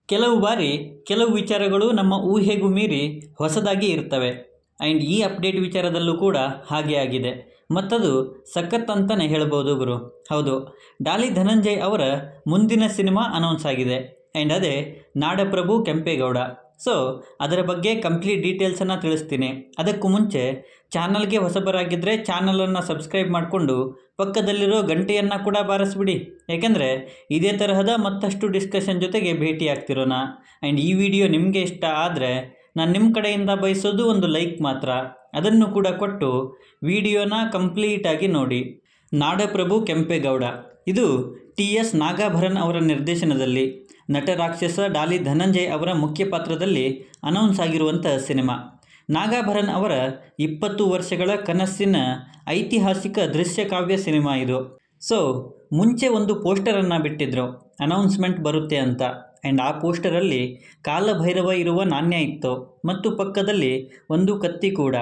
ಕೆಲವು ಬಾರಿ ಕೆಲವು ವಿಚಾರಗಳು ನಮ್ಮ ಊಹೆಗೂ ಮೀರಿ ಹೊಸದಾಗಿ ಇರ್ತವೆ. ಆ್ಯಂಡ್ ಈ ಅಪ್ಡೇಟ್ ವಿಚಾರದಲ್ಲೂ ಕೂಡ ಹಾಗೆ ಆಗಿದೆ. ಮತ್ತದು ಸಖತ್ ಅಂತಲೇ ಹೇಳ್ಬೋದು ಗುರು. ಹೌದು, ಡಾಲಿ ಧನಂಜಯ್ ಅವರ ಮುಂದಿನ ಸಿನಿಮಾ ಅನೌನ್ಸ್ ಆಗಿದೆ. ಆ್ಯಂಡ್ ಅದೇ ನಾಡಪ್ರಭು ಕೆಂಪೇಗೌಡ. ಸೊ ಅದರ ಬಗ್ಗೆ ಕಂಪ್ಲೀಟ್ ಡೀಟೇಲ್ಸನ್ನು ತಿಳಿಸ್ತೀನಿ. ಅದಕ್ಕೂ ಮುಂಚೆ ಚಾನಲ್ಗೆ ಹೊಸಬರಾಗಿದ್ದರೆ ಚಾನಲನ್ನು ಸಬ್ಸ್ಕ್ರೈಬ್ ಮಾಡಿಕೊಂಡು ಪಕ್ಕದಲ್ಲಿರೋ ಗಂಟೆಯನ್ನು ಕೂಡ ಬಾರಿಸ್ಬಿಡಿ. ಏಕೆಂದರೆ ಇದೇ ತರಹದ ಮತ್ತಷ್ಟು ಡಿಸ್ಕಷನ್ ಜೊತೆಗೆ ಭೇಟಿ ಆಗ್ತಿರೋಣ. ಆ್ಯಂಡ್ ಈ ವಿಡಿಯೋ ನಿಮಗೆ ಇಷ್ಟ ಆದರೆ ನಾನು ನಿಮ್ಮ ಕಡೆಯಿಂದ ಬಯಸೋದು ಒಂದು ಲೈಕ್ ಮಾತ್ರ. ಅದನ್ನು ಕೂಡ ಕೊಟ್ಟು ವಿಡಿಯೋನ ಕಂಪ್ಲೀಟಾಗಿ ನೋಡಿ. ನಾಡಪ್ರಭು ಕೆಂಪೇಗೌಡ ಇದು TS ನಾಗಾಭರನ್ ಅವರ ನಿರ್ದೇಶನದಲ್ಲಿ ನಟರಾಕ್ಷಸ ಡಾಲಿ ಧನಂಜಯ್ ಅವರ ಮುಖ್ಯ ಪಾತ್ರದಲ್ಲಿ ಅನೌನ್ಸ್ ಆಗಿರುವಂಥ ಸಿನಿಮಾ. ನಾಗಾಭರನ್ ಅವರ 20 ವರ್ಷಗಳ ಕನಸಿನ ಐತಿಹಾಸಿಕ ದೃಶ್ಯ ಕಾವ್ಯ ಸಿನಿಮಾ ಇದು. ಸೊ ಮುಂಚೆ ಒಂದು ಪೋಸ್ಟರನ್ನು ಬಿಟ್ಟಿದ್ರು, ಅನೌನ್ಸ್ಮೆಂಟ್ ಬರುತ್ತೆ ಅಂತ. ಆ್ಯಂಡ್ ಆ ಪೋಸ್ಟರಲ್ಲಿ ಕಾಲಭೈರವ ಇರುವ ನಾಣ್ಯ ಇತ್ತು ಮತ್ತು ಪಕ್ಕದಲ್ಲಿ ಒಂದು ಕತ್ತಿ ಕೂಡ.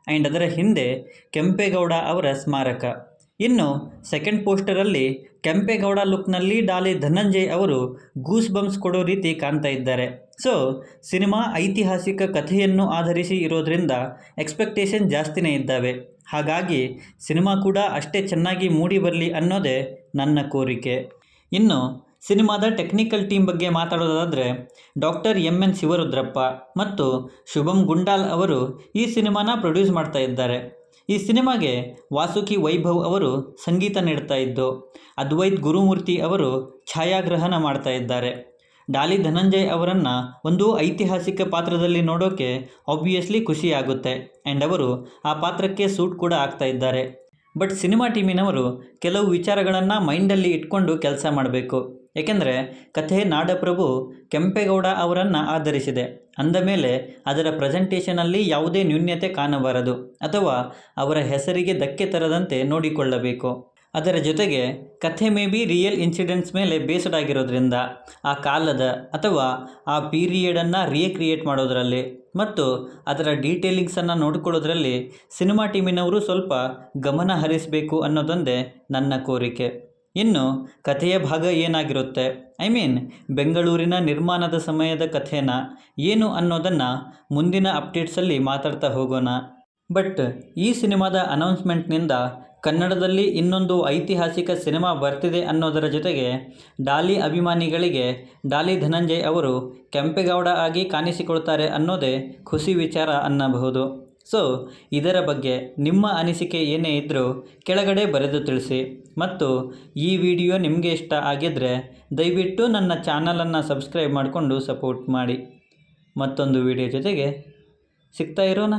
ಆ್ಯಂಡ್ ಅದರ ಹಿಂದೆ ಕೆಂಪೇಗೌಡ ಅವರ ಸ್ಮಾರಕ. ಇನ್ನು ಸೆಕೆಂಡ್ ಪೋಸ್ಟರಲ್ಲಿ ಕೆಂಪೇಗೌಡ ಲುಕ್ನಲ್ಲಿ ಡಾಲಿ ಧನಂಜಯ್ ಅವರು ಗೂಸ್ ಬಂಪ್ಸ್ ಕೊಡೋ ರೀತಿ ಕಾಣ್ತಾ ಇದ್ದಾರೆ. ಸೊ ಸಿನಿಮಾ ಐತಿಹಾಸಿಕ ಕಥೆಯನ್ನು ಆಧರಿಸಿ ಇರೋದ್ರಿಂದ ಎಕ್ಸ್ಪೆಕ್ಟೇಷನ್ ಜಾಸ್ತಿನೇ ಇದ್ದಾವೆ. ಹಾಗಾಗಿ ಸಿನಿಮಾ ಕೂಡ ಅಷ್ಟೇ ಚೆನ್ನಾಗಿ ಮೂಡಿ ಬರಲಿ ಅನ್ನೋದೇ ನನ್ನ ಕೋರಿಕೆ. ಇನ್ನು ಸಿನಿಮಾದ ಟೆಕ್ನಿಕಲ್ ಟೀಮ್ ಬಗ್ಗೆ ಮಾತಾಡೋದಾದರೆ ಡಾಕ್ಟರ್ MN ಶಿವರುದ್ರಪ್ಪ ಮತ್ತು ಶುಭಂ ಗುಂಡಾಲ್ ಅವರು ಈ ಸಿನಿಮಾನ ಪ್ರೊಡ್ಯೂಸ್ ಮಾಡ್ತಾ ಇದ್ದಾರೆ. ಈ ಸಿನಿಮಾಗೆ ವಾಸುಕಿ ವೈಭವ್ ಅವರು ಸಂಗೀತ ನೀಡ್ತಾ ಇದ್ದು, ಅದ್ವೈತ್ ಗುರುಮೂರ್ತಿ ಅವರು ಛಾಯಾಗ್ರಹಣ ಮಾಡ್ತಾ ಇದ್ದಾರೆ. ಡಾಲಿ ಧನಂಜಯ್ ಅವರನ್ನು ಒಂದು ಐತಿಹಾಸಿಕ ಪಾತ್ರದಲ್ಲಿ ನೋಡೋಕ್ಕೆ ಆಬ್ವಿಯಸ್ಲಿ ಖುಷಿಯಾಗುತ್ತೆ. ಆ್ಯಂಡ್ ಅವರು ಆ ಪಾತ್ರಕ್ಕೆ ಸೂಟ್ ಕೂಡ ಆಗ್ತಾ ಇದ್ದಾರೆ. ಬಟ್ ಸಿನಿಮಾ ಟೀಮಿನವರು ಕೆಲವು ವಿಚಾರಗಳನ್ನು ಮೈಂಡಲ್ಲಿ ಇಟ್ಕೊಂಡು ಕೆಲಸ ಮಾಡಬೇಕು. ಏಕೆಂದರೆ ಕಥೆ ನಾಡಪ್ರಭು ಕೆಂಪೇಗೌಡ ಅವರನ್ನು ಆಧರಿಸಿದೆ ಅಂದ ಮೇಲೆ ಅದರ ಪ್ರೆಸೆಂಟೇಷನಲ್ಲಿ ಯಾವುದೇ ನ್ಯೂನ್ಯತೆ ಕಾಣಬಾರದು ಅಥವಾ ಅವರ ಹೆಸರಿಗೆ ಧಕ್ಕೆ ತರದಂತೆ ನೋಡಿಕೊಳ್ಳಬೇಕು. ಅದರ ಜೊತೆಗೆ ಕಥೆ ಮೇ ಬಿ ರಿಯಲ್ ಇನ್ಸಿಡೆಂಟ್ಸ್ ಮೇಲೆ ಬೇಸ್ಡ್ ಆಗಿರೋದ್ರಿಂದ ಆ ಕಾಲದ ಅಥವಾ ಆ ಪೀರಿಯಡನ್ನು ರೀಕ್ರಿಯೇಟ್ ಮಾಡೋದರಲ್ಲಿ ಮತ್ತು ಅದರ ಡೀಟೇಲಿಂಗ್ಸನ್ನು ನೋಡಿಕೊಳ್ಳೋದ್ರಲ್ಲಿ ಸಿನಿಮಾ ಟೀಮಿನವರು ಸ್ವಲ್ಪ ಗಮನ ಹರಿಸಬೇಕು ಅನ್ನೋದೊಂದೇ ನನ್ನ ಕೋರಿಕೆ. ಇನ್ನು ಕಥೆಯ ಭಾಗ ಏನಾಗಿರುತ್ತೆ, ಬೆಂಗಳೂರಿನ ನಿರ್ಮಾಣದ ಸಮಯದ ಕಥೆನ ಏನು ಅನ್ನೋದನ್ನು ಮುಂದಿನ ಅಪ್ಡೇಟ್ಸಲ್ಲಿ ಮಾತಾಡ್ತಾ ಹೋಗೋಣ. ಬಟ್ ಈ ಸಿನಿಮಾದ ಅನೌನ್ಸ್ಮೆಂಟ್ನಿಂದ ಕನ್ನಡದಲ್ಲಿ ಇನ್ನೊಂದು ಐತಿಹಾಸಿಕ ಸಿನಿಮಾ ಬರ್ತಿದೆ ಅನ್ನೋದರ ಜೊತೆಗೆ ಡಾಲಿ ಅಭಿಮಾನಿಗಳಿಗೆ ಡಾಲಿ ಧನಂಜಯ್ ಅವರು ಕೆಂಪೇಗೌಡ ಆಗಿ ಕಾಣಿಸಿಕೊಳ್ತಾರೆ ಅನ್ನೋದೇ ಖುಷಿ ವಿಚಾರ ಅನ್ನಬಹುದು. ಸೊ ಇದರ ಬಗ್ಗೆ ನಿಮ್ಮ ಅನಿಸಿಕೆ ಏನೇ ಇದ್ದರೂ ಕೆಳಗಡೆ ಬರೆದು ತಿಳಿಸಿ. ಮತ್ತು ಈ ವಿಡಿಯೋ ನಿಮಗೆ ಇಷ್ಟ ಆಗಿದ್ದರೆ ದಯವಿಟ್ಟು ನನ್ನ ಚಾನಲನ್ನು ಸಬ್ಸ್ಕ್ರೈಬ್ ಮಾಡಿಕೊಂಡು ಸಪೋರ್ಟ್ ಮಾಡಿ. ಮತ್ತೊಂದು ವಿಡಿಯೋ ಜೊತೆಗೆ ಸಿಗ್ತಾ ಇರೋಣ.